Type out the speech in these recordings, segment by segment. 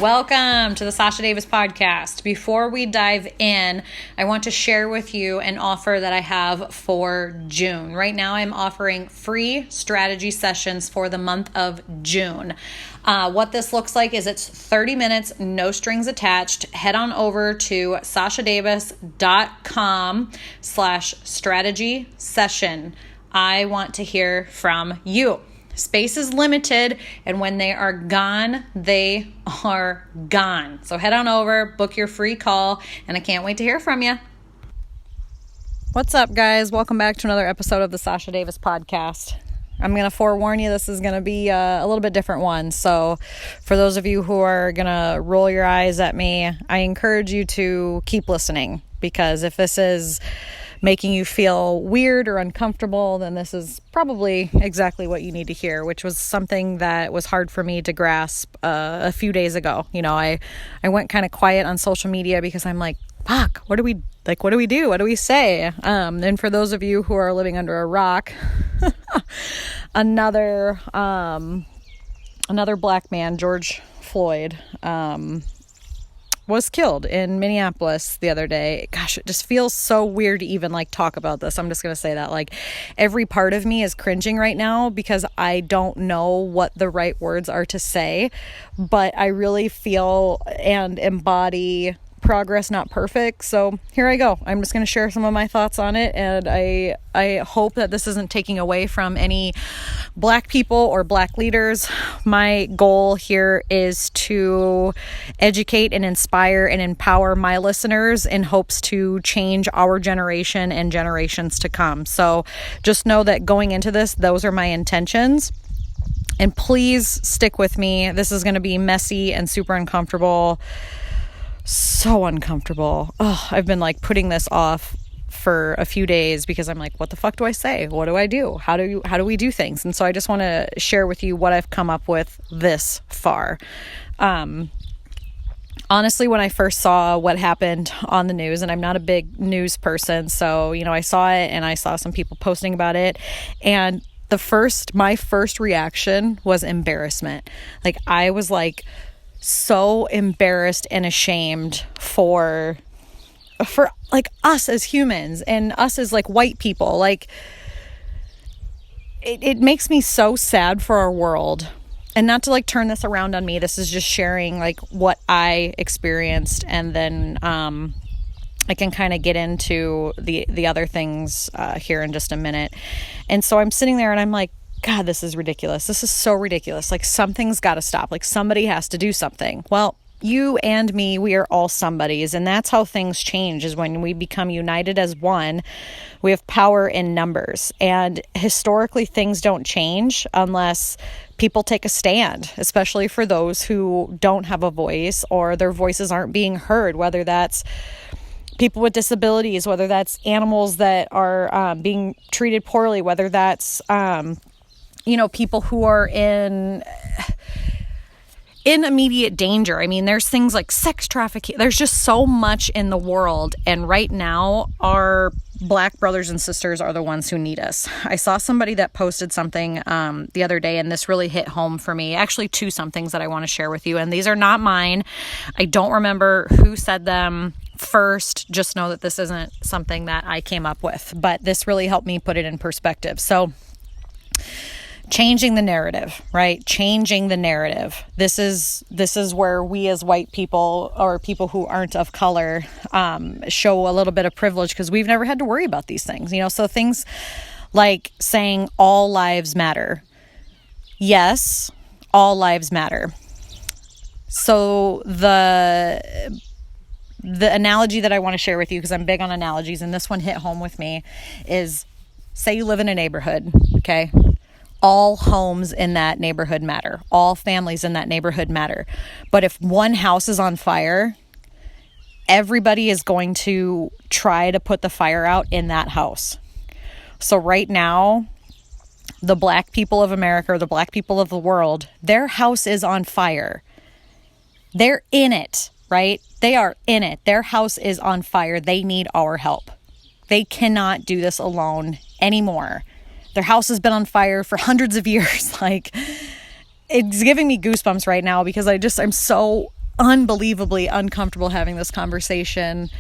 Welcome to the Sasha Davis podcast. Before we dive in, I want to share with you an offer that I have for June. Right now, I'm offering free strategy sessions for the month of June. What this looks like is it's 30 minutes, no strings attached. Head on over to sashadavis.com/strategy session. I want to hear from you. Space is limited, and when they are gone, they are gone. So head on over, book your free call, and I can't wait to hear from you. What's up, guys? Welcome back to another episode of the Sasha Davis podcast. I'm going to forewarn you, this is going to be a little bit different one. So for those of you who are going to roll your eyes at me, I encourage you to keep listening, because if this is making you feel weird or uncomfortable, then this is probably exactly what you need to hear, which was something that was hard for me to grasp a few days ago. You know, I went kind of quiet on social media because I'm like, fuck, what do we do? What do we say? And for those of you who are living under a rock, another black man, George Floyd, was killed in Minneapolis the other day. Gosh, it just feels so weird to even talk about this. I'm just going to say that every part of me is cringing right now because I don't know what the right words are to say, but I really feel and embody progress, not perfect. So here I go. I'm just going to share some of my thoughts on it, and I hope that this isn't taking away from any Black people or Black leaders. My goal here is to educate and inspire and empower my listeners in hopes to change our generation and generations to come. So just know that going into this, those are my intentions. And please stick with me. This is going to be messy and super uncomfortable. So uncomfortable. I've been putting this off for a few days because I'm like, what the fuck do I say? What do I do? How do we do things? And so I just want to share with you what I've come up with this far. Honestly, when I first saw what happened on the news, and I'm not a big news person, so, I saw it and I saw some people posting about it, and my first reaction was embarrassment. I was so embarrassed and ashamed for us as humans and us as white people. It makes me so sad for our world. And not to turn this around on me, this is just sharing what I experienced, and then I can kind of get into the other things here in just a minute. And so I'm sitting there and I'm like, God, this is ridiculous. This is so ridiculous. Something's got to stop. Somebody has to do something. Well, you and me, we are all somebodies. And that's how things change, is when we become united as one. We have power in numbers. And historically, things don't change unless people take a stand, especially for those who don't have a voice or their voices aren't being heard, whether that's people with disabilities, whether that's animals that are being treated poorly, whether that's people who are in immediate danger. I mean, there's things like sex trafficking. There's just so much in the world. And right now, our Black brothers and sisters are the ones who need us. I saw somebody that posted something the other day, and this really hit home for me. Actually, two somethings that I want to share with you. And these are not mine. I don't remember who said them first. Just know that this isn't something that I came up with. But this really helped me put it in perspective. So, changing the narrative, right? Changing the narrative. This is where we as white people, or people who aren't of color, show a little bit of privilege, because we've never had to worry about these things. So things like saying all lives matter. Yes, all lives matter. So the analogy that I want to share with you, because I'm big on analogies, and this one hit home with me, is say you live in a neighborhood, okay? All homes in that neighborhood matter. All families in that neighborhood matter. But if one house is on fire, everybody is going to try to put the fire out in that house. So right now, the Black people of America, or the Black people of the world, their house is on fire. They're in it, right? They are in it. Their house is on fire. They need our help. They cannot do this alone anymore. Their house has been on fire for hundreds of years. It's giving me goosebumps right now, because I'm so unbelievably uncomfortable having this conversation.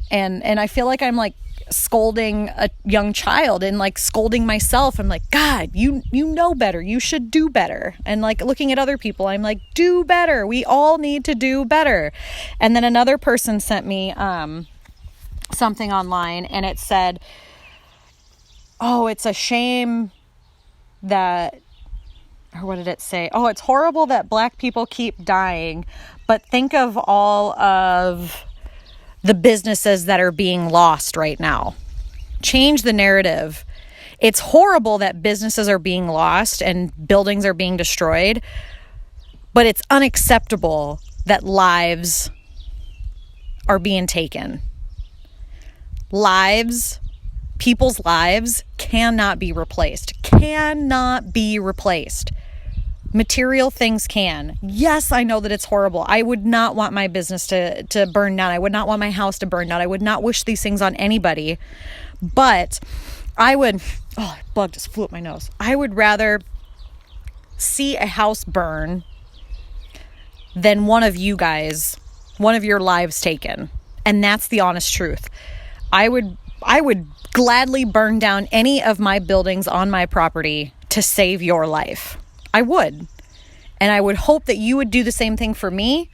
And I feel like I'm like scolding a young child and like scolding myself. I'm like, God, you know better. You should do better. And like looking at other people, I'm like, do better. We all need to do better. And then another person sent me something online, and it said, oh, it's a shame that, or what did it say? Oh, it's horrible that Black people keep dying, but think of all of the businesses that are being lost right now. Change the narrative. It's horrible that businesses are being lost and buildings are being destroyed, but it's unacceptable that lives are being taken. People's lives cannot be replaced. Cannot be replaced. Material things can. Yes, I know that it's horrible. I would not want my business to burn down. I would not want my house to burn down. I would not wish these things on anybody. But I would, a bug just flew up my nose. I would rather see a house burn than one of your lives taken. And that's the honest truth. I would gladly burn down any of my buildings on my property to save your life. I would. And I would hope that you would do the same thing for me,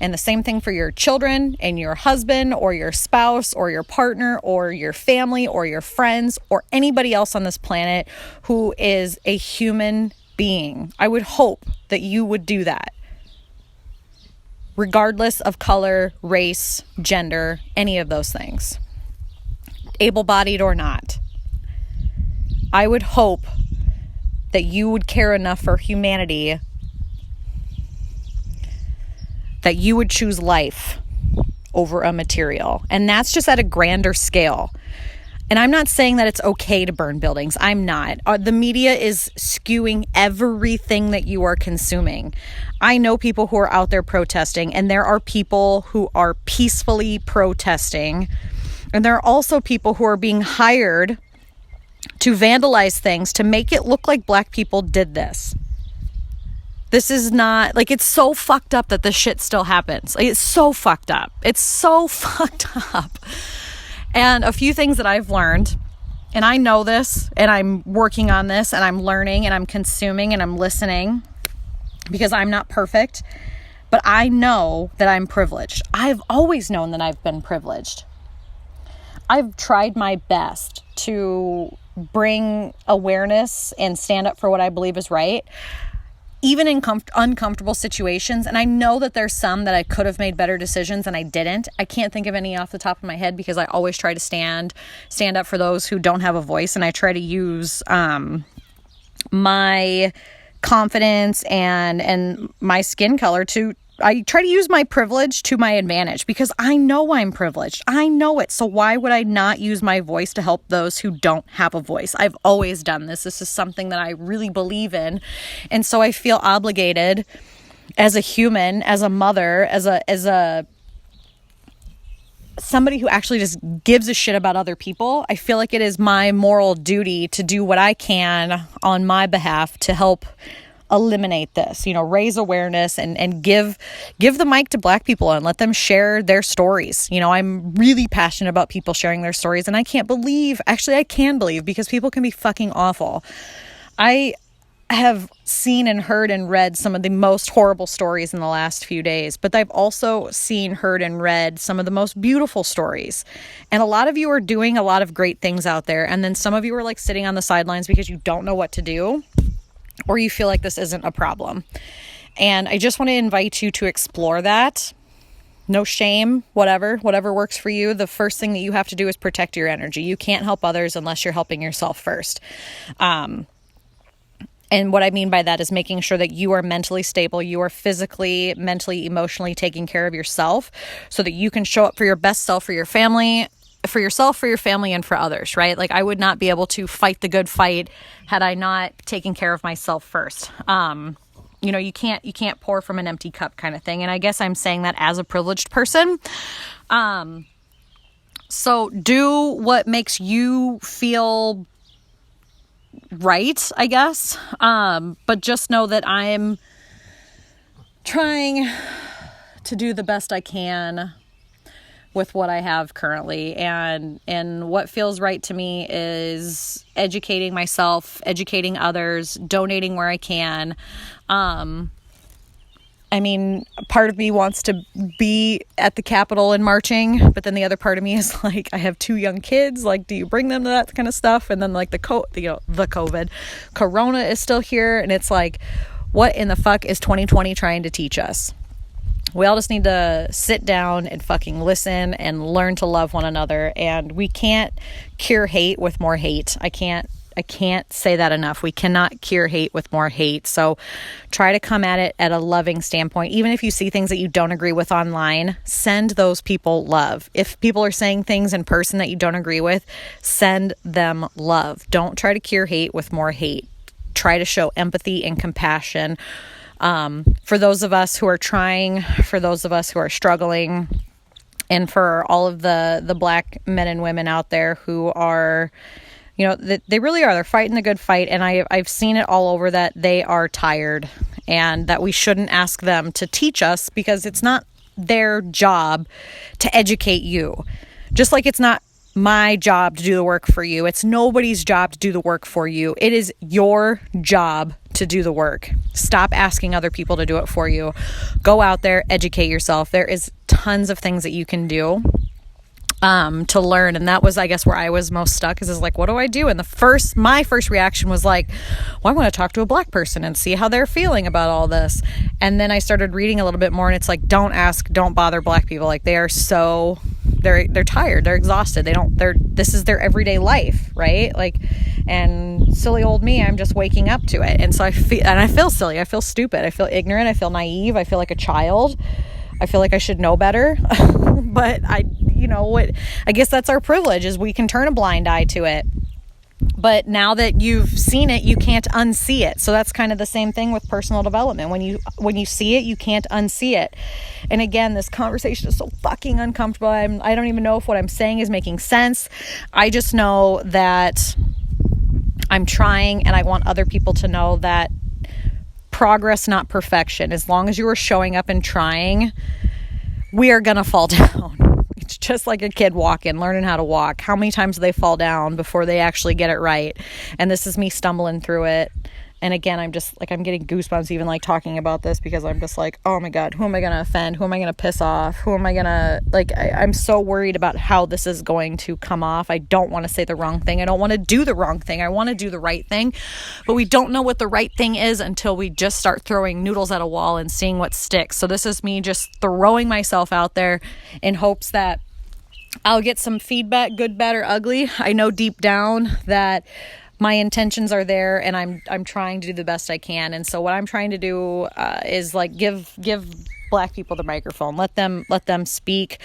and the same thing for your children and your husband or your spouse or your partner or your family or your friends or anybody else on this planet who is a human being. I would hope that you would do that, regardless of color, race, gender, any of those things, able-bodied or not. I would hope that you would care enough for humanity that you would choose life over a material. And that's just at a grander scale. And I'm not saying that it's okay to burn buildings. I'm not. The media is skewing everything that you are consuming. I know people who are out there protesting, and there are people who are peacefully protesting. And there are also people who are being hired to vandalize things to make it look like Black people did this. This is not, like, it's so fucked up that this shit still happens. Like, it's so fucked up. It's so fucked up. And a few things that I've learned, and I know this, and I'm working on this, and I'm learning, and I'm consuming, and I'm listening, because I'm not perfect, but I know that I'm privileged. I've always known that I've been privileged. I've tried my best to bring awareness and stand up for what I believe is right, even in uncomfortable situations. And I know that there's some that I could have made better decisions and I didn't. I can't think of any off the top of my head, because I always try to stand up for those who don't have a voice. And I try to use my confidence and my skin color I try to use my privilege to my advantage, because I know I'm privileged. I know it. So why would I not use my voice to help those who don't have a voice? I've always done this. This is something that I really believe in. And so I feel obligated as a human, as a mother, as a somebody who actually just gives a shit about other people. I feel like it is my moral duty to do what I can on my behalf to help eliminate this, raise awareness and give the mic to Black people and let them share their stories. I'm really passionate about people sharing their stories, and I can believe, because people can be fucking awful. I have seen and heard and read some of the most horrible stories in the last few days, but I've also seen, heard, and read some of the most beautiful stories. And a lot of you are doing a lot of great things out there, and then some of you are like sitting on the sidelines because you don't know what to do, or you feel like this isn't a problem. And I just want to invite you to explore that. No shame, whatever works for you. The first thing that you have to do is protect your energy. You can't help others unless you're helping yourself first. And what I mean by that is making sure that you are mentally stable, you are physically, mentally, emotionally taking care of yourself so that you can show up for your best self, for your family, for yourself, for your family, and for others, right? Like, I would not be able to fight the good fight had I not taken care of myself first. You can't pour from an empty cup kind of thing. And I guess I'm saying that as a privileged person. So do what makes you feel right, I guess. But just know that I'm trying to do the best I can with what I have currently. And what feels right to me is educating myself, educating others, donating where I can. I mean, part of me wants to be at the Capitol and marching, but then the other part of me is like, I have 2 young kids. Like, do you bring them to that kind of stuff? And then like the COVID, Corona is still here. And it's like, what in the fuck is 2020 trying to teach us? We all just need to sit down and fucking listen and learn to love one another. And we can't cure hate with more hate. I can't say that enough. We cannot cure hate with more hate. So try to come at it at a loving standpoint. Even if you see things that you don't agree with online, send those people love. If people are saying things in person that you don't agree with, send them love. Don't try to cure hate with more hate. Try to show empathy and compassion. For those of us who are trying, for those of us who are struggling, and for all of the Black men and women out there who are, you know, they really are. They're fighting the good fight. And I've seen it all over that they are tired and that we shouldn't ask them to teach us because it's not their job to educate you. Just like it's not my job to do the work for you. It's nobody's job to do the work for you. It is your job to do the work. Stop asking other people to do it for you. Go out there, educate yourself. There is tons of things that you can do to learn. And that was, I guess, where I was most stuck is like, what do I do? And my first reaction was like, well, I want to talk to a Black person and see how they're feeling about all this. And then I started reading a little bit more and it's like, don't bother Black people. Like they are so, they're tired. They're exhausted. This is their everyday life. Right. Like, and silly old me, I'm just waking up to it. And so I feel silly. I feel stupid. I feel ignorant. I feel naive. I feel like a child. I feel like I should know better, but I guess that's our privilege is we can turn a blind eye to it. But now that you've seen it, you can't unsee it. So that's kind of the same thing with personal development. When you see it, you can't unsee it. And again, this conversation is so fucking uncomfortable. I don't even know if what I'm saying is making sense. I just know that I'm trying, and I want other people to know that progress, not perfection. As long as you are showing up and trying, we are going to fall down. It's just like a kid learning how to walk. How many times do they fall down before they actually get it right? And this is me stumbling through it. And again, I'm just like, I'm getting goosebumps even like talking about this because I'm just like, oh my God, who am I going to offend? Who am I going to piss off? Who am I going to I'm so worried about how this is going to come off. I don't want to say the wrong thing. I don't want to do the wrong thing. I want to do the right thing, but we don't know what the right thing is until we just start throwing noodles at a wall and seeing what sticks. So this is me just throwing myself out there in hopes that I'll get some feedback, good, bad, or ugly. I know deep down that my intentions are there and I'm trying to do the best I can. And so what I'm trying to do is like give Black people the microphone, let them speak,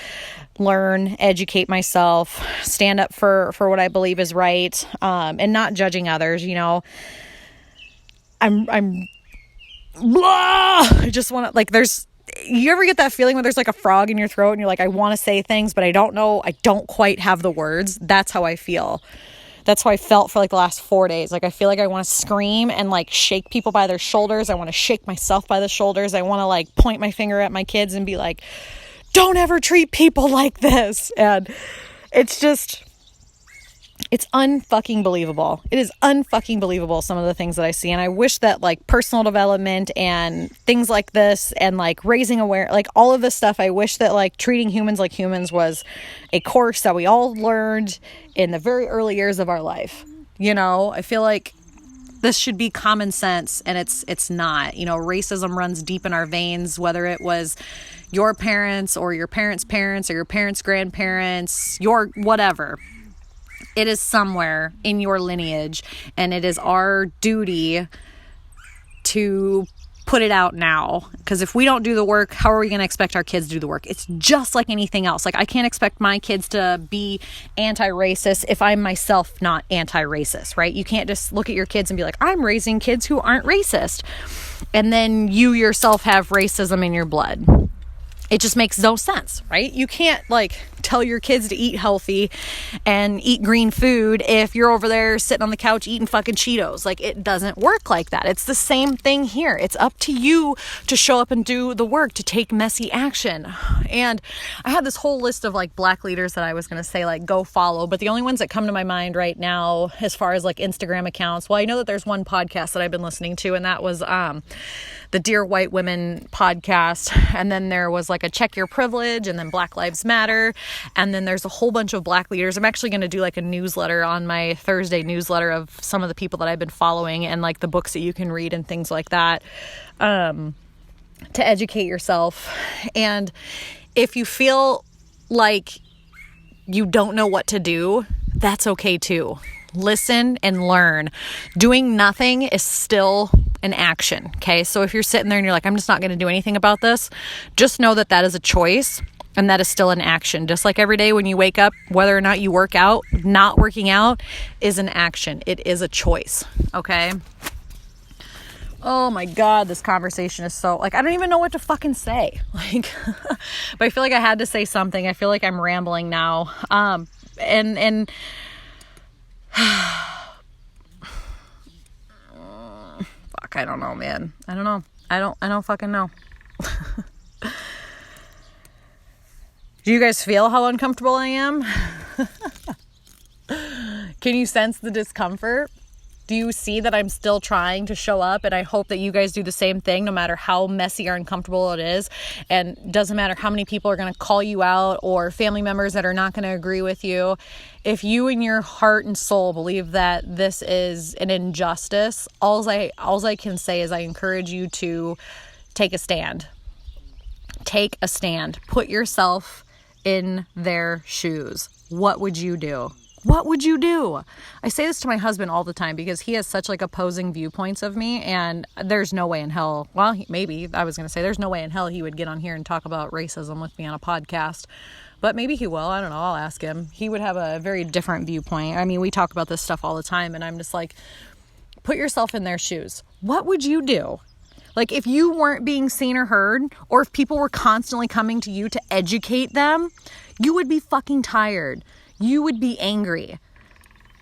learn, educate myself, stand up for what I believe is right, and not judging others. You know, I'm blah. I just want to you ever get that feeling when there's like a frog in your throat and you're like, I want to say things, but I don't know. I don't quite have the words. That's how I feel. That's how I felt for like the last 4 days. Like, I feel like I want to scream and like shake people by their shoulders. I want to shake myself by the shoulders. I want to like point my finger at my kids and be like, don't ever treat people like this. And it's unfucking believable. It is unfucking believable, some of the things that I see. And I wish that like personal development and things like this and like raising awareness, like all of this stuff, I wish that like treating humans like humans was a course that we all learned in the very early years of our life. You know, I feel like this should be common sense, and it's not. You know, racism runs deep in our veins, whether it was your parents or your parents' parents or your parents' grandparents, your whatever. It is somewhere in your lineage, and it is our duty to put it out now. Because if we don't do the work, how are we going to expect our kids to do the work? It's just like anything else. Like, I can't expect my kids to be anti-racist if I'm myself not anti-racist, right? You can't just look at your kids and be like, I'm raising kids who aren't racist, and then you yourself have racism in your blood. It just makes no sense, right? You can't like tell your kids to eat healthy and eat green food if you're over there sitting on the couch eating fucking Cheetos. Like, it doesn't work like that. It's the same thing here. It's up to you to show up and do the work, to take messy action. And I had this whole list of like Black leaders that I was going to say like go follow, but the only ones that come to my mind right now as far as like Instagram accounts, well, I know that there's one podcast that I've been listening to, and that was the Dear White Women podcast. And then there was like a Check Your Privilege, and then Black Lives Matter. And then there's a whole bunch of Black leaders. I'm actually going to do like a newsletter on my Thursday newsletter of some of the people that I've been following and like the books that you can read and things like that, to educate yourself. And if you feel like you don't know what to do, that's okay too. Listen and learn. Doing nothing is still an action. Okay. So if you're sitting there and you're like, I'm just not going to do anything about this, just know that that is a choice and that is still an action. Just like every day when you wake up, whether or not you work out, not working out is an action. It is a choice. Okay. Oh my God, this conversation is so, like, I don't even know what to fucking say. Like, but I feel like I had to say something. I feel like I'm rambling now. And fuck, I don't know, man. I don't know. I don't fucking know. Do you guys feel how uncomfortable I am? Can you sense the discomfort? Do you see that I'm still trying to show up? And I hope that you guys do the same thing, no matter how messy or uncomfortable it is. And doesn't matter how many people are going to call you out or family members that are not going to agree with you. If you in your heart and soul believe that this is an injustice, all I can say is I encourage you to take a stand. Take a stand. Put yourself in their shoes. What would you do? What would you do? I say this to my husband all the time because he has such like opposing viewpoints of me, and there's no way in hell, well, maybe I was going to say there's no way in hell he would get on here and talk about racism with me on a podcast, but maybe he will. I don't know. I'll ask him. He would have a very different viewpoint. I mean, we talk about this stuff all the time, and I'm just like, put yourself in their shoes. What would you do? Like, if you weren't being seen or heard, or if people were constantly coming to you to educate them, you would be fucking tired. You would be angry.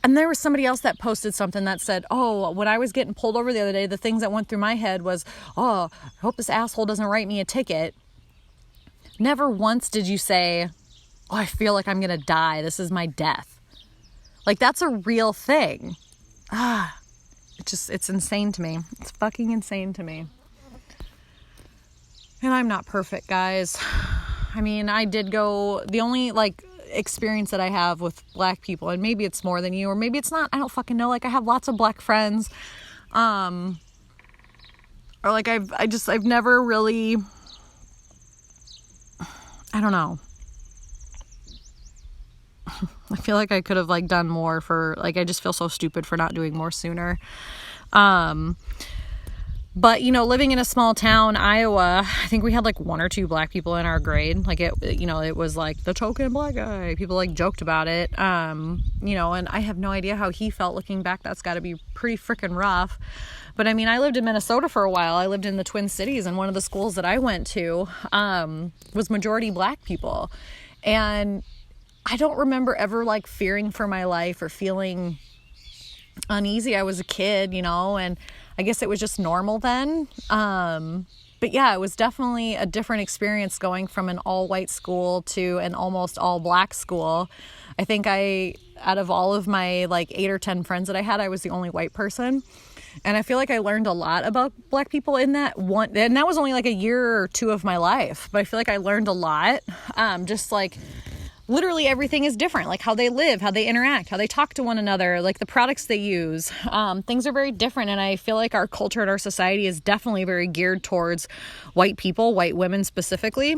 And there was somebody else that posted something that said, oh, when I was getting pulled over the other day, the things that went through my head was, oh, I hope this asshole doesn't write me a ticket. Never once did you say, oh, I feel like I'm going to die. This is my death. Like, that's a real thing. It's insane to me. It's fucking insane to me. And I'm not perfect, guys. I mean, I did go, the only like experience that I have with Black people, and maybe it's more than you, or maybe it's not, I don't fucking know. Like, I have lots of Black friends, or like I've never really, I don't know. I feel like I could have like done more for, like, I just feel so stupid for not doing more sooner. But, you know, living in a small town, Iowa, I think we had like one or two Black people in our grade. Like, it was like the token Black guy. People like joked about it. You know, and I have no idea how he felt looking back. That's got to be pretty freaking rough. But I mean, I lived in Minnesota for a while. I lived in the Twin Cities, and one of the schools that I went to, was majority Black people. And I don't remember ever like fearing for my life or feeling uneasy. I was a kid, you know, and I guess it was just normal then. But yeah, it was definitely a different experience going from an all white school to an almost all Black school. I think out of all of my like 8 or 10 friends that I had, I was the only white person. And I feel like I learned a lot about Black people in that one, and that was only like a year or two of my life, but I feel like I learned a lot. Just like, literally everything is different, like how they live, how they interact, how they talk to one another, like the products they use. Things are very different, and I feel like our culture and our society is definitely very geared towards white people, white women specifically.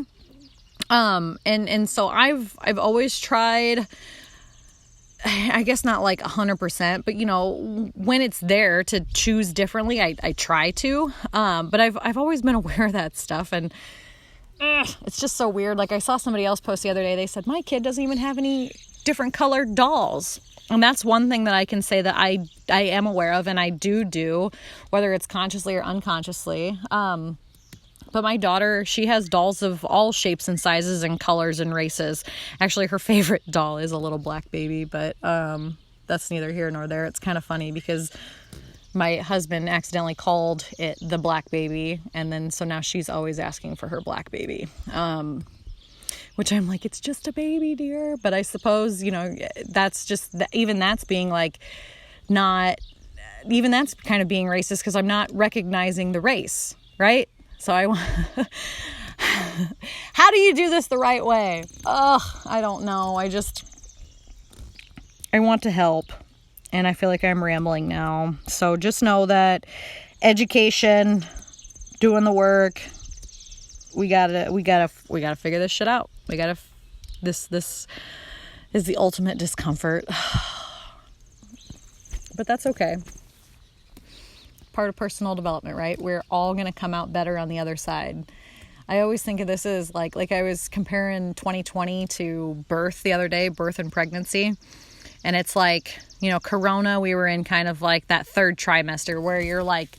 And so I've always tried, I guess not like 100%, but you know, when it's there to choose differently, I try to. But I've always been aware of that stuff, and it's just so weird. Like, I saw somebody else post the other day, they said, my kid doesn't even have any different colored dolls. And that's one thing that I can say that I am aware of, and I do, whether it's consciously or unconsciously. But my daughter, she has dolls of all shapes and sizes and colors and races. Actually, her favorite doll is a little black baby, but that's neither here nor there. It's kind of funny because my husband accidentally called it the black baby, and then so now she's always asking for her black baby. Which I'm like, it's just a baby, dear. But I suppose, you know, that's just, even that's being like, not, even that's kind of being racist because I'm not recognizing the race, right? So how do you do this the right way? I don't know. I want to help, and I feel like I'm rambling now. So just know that education, doing the work, we gotta figure this shit out. This is the ultimate discomfort, but that's okay. Part of personal development, right? We're all going to come out better on the other side. I always think of this as like I was comparing 2020 to birth the other day, birth and pregnancy. And it's like, you know, Corona, we were in kind of like that third trimester where you're like,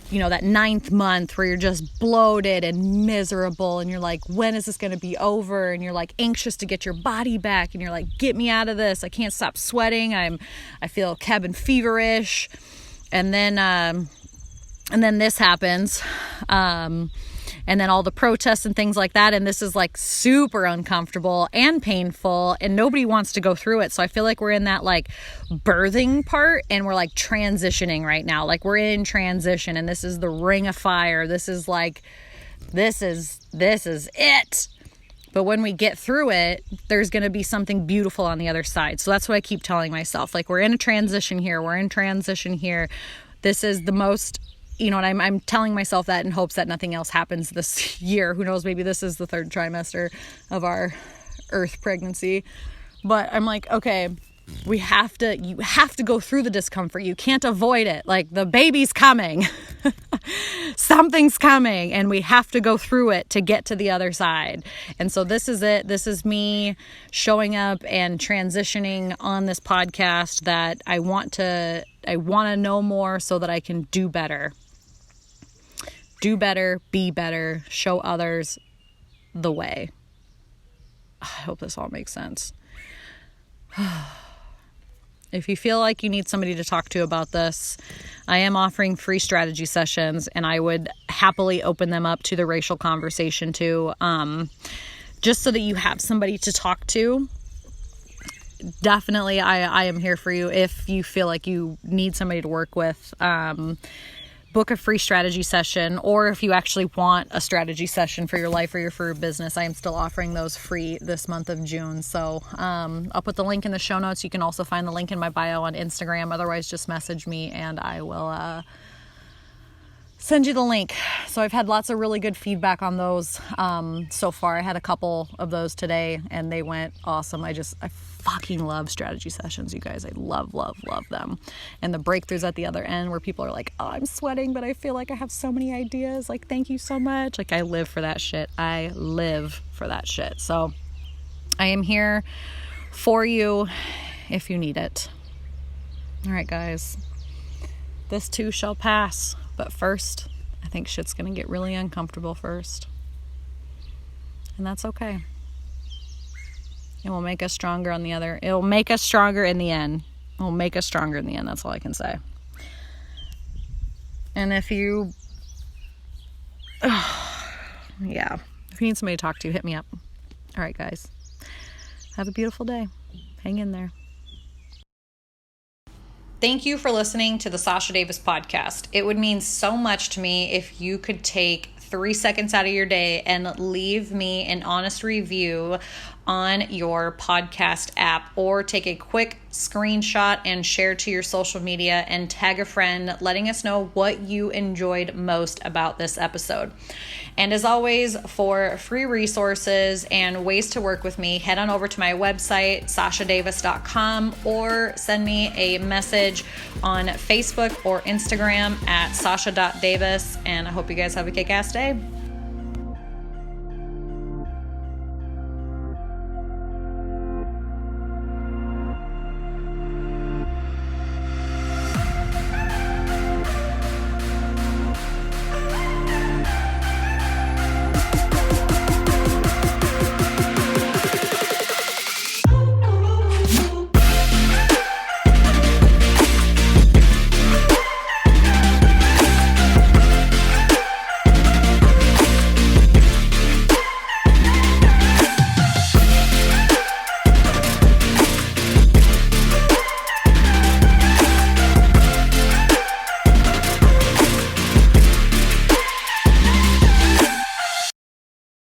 you know, that 9th month where you're just bloated and miserable. And you're like, when is this going to be over? And you're like anxious to get your body back. And you're like, get me out of this. I can't stop sweating. I feel cabin feverish. And then this happens. And then all the protests and things like that. And this is like super uncomfortable and painful, and nobody wants to go through it. So I feel like we're in that like birthing part, and we're like transitioning right now. Like we're in transition, and this is the ring of fire. This is it. But when we get through it, there's going to be something beautiful on the other side. So that's what I keep telling myself. Like, we're in a transition here. We're in transition here. This is the most, you know, and I'm telling myself that in hopes that nothing else happens this year. Who knows? Maybe this is the 3rd trimester of our Earth pregnancy. But I'm like, okay, you have to go through the discomfort. You can't avoid it. Like, the baby's coming. Something's coming, and we have to go through it to get to the other side. And so this is it. This is me showing up and transitioning on this podcast that I want to know more so that I can do better. Do better, be better, show others the way. I hope this all makes sense. If you feel like you need somebody to talk to about this, I am offering free strategy sessions, and I would happily open them up to the racial conversation too, just so that you have somebody to talk to. Definitely, I am here for you if you feel like you need somebody to work with. Book a free strategy session, or if you actually want a strategy session for your life or for your business, I am still offering those free this month of June. So I'll put the link in the show notes. You can also find the link in my bio on Instagram. Otherwise, just message me and I will send you the link. So I've had lots of really good feedback on those so far. I had a couple of those today and they went awesome. I fucking love strategy sessions, you guys. I love them. And the breakthroughs at the other end where people are like, oh, I'm sweating, but I feel like I have so many ideas. Like, thank you so much. Like, I live for that shit. So I am here for you if you need it. All right, guys. This too shall pass. But first, I think shit's going to get really uncomfortable first. And that's okay. It will make us stronger in the end. It will make us stronger in the end. That's all I can say. And if you need somebody to talk to, hit me up. All right, guys. Have a beautiful day. Hang in there. Thank you for listening to the Sasha Davis podcast. It would mean so much to me if you could take 3 seconds out of your day and leave me an honest review on your podcast app, or take a quick screenshot and share to your social media and tag a friend, letting us know what you enjoyed most about this episode. And as always, for free resources and ways to work with me, head on over to my website, sashadavis.com, or send me a message on Facebook or Instagram at sasha.davis. And I hope you guys have a kick-ass day.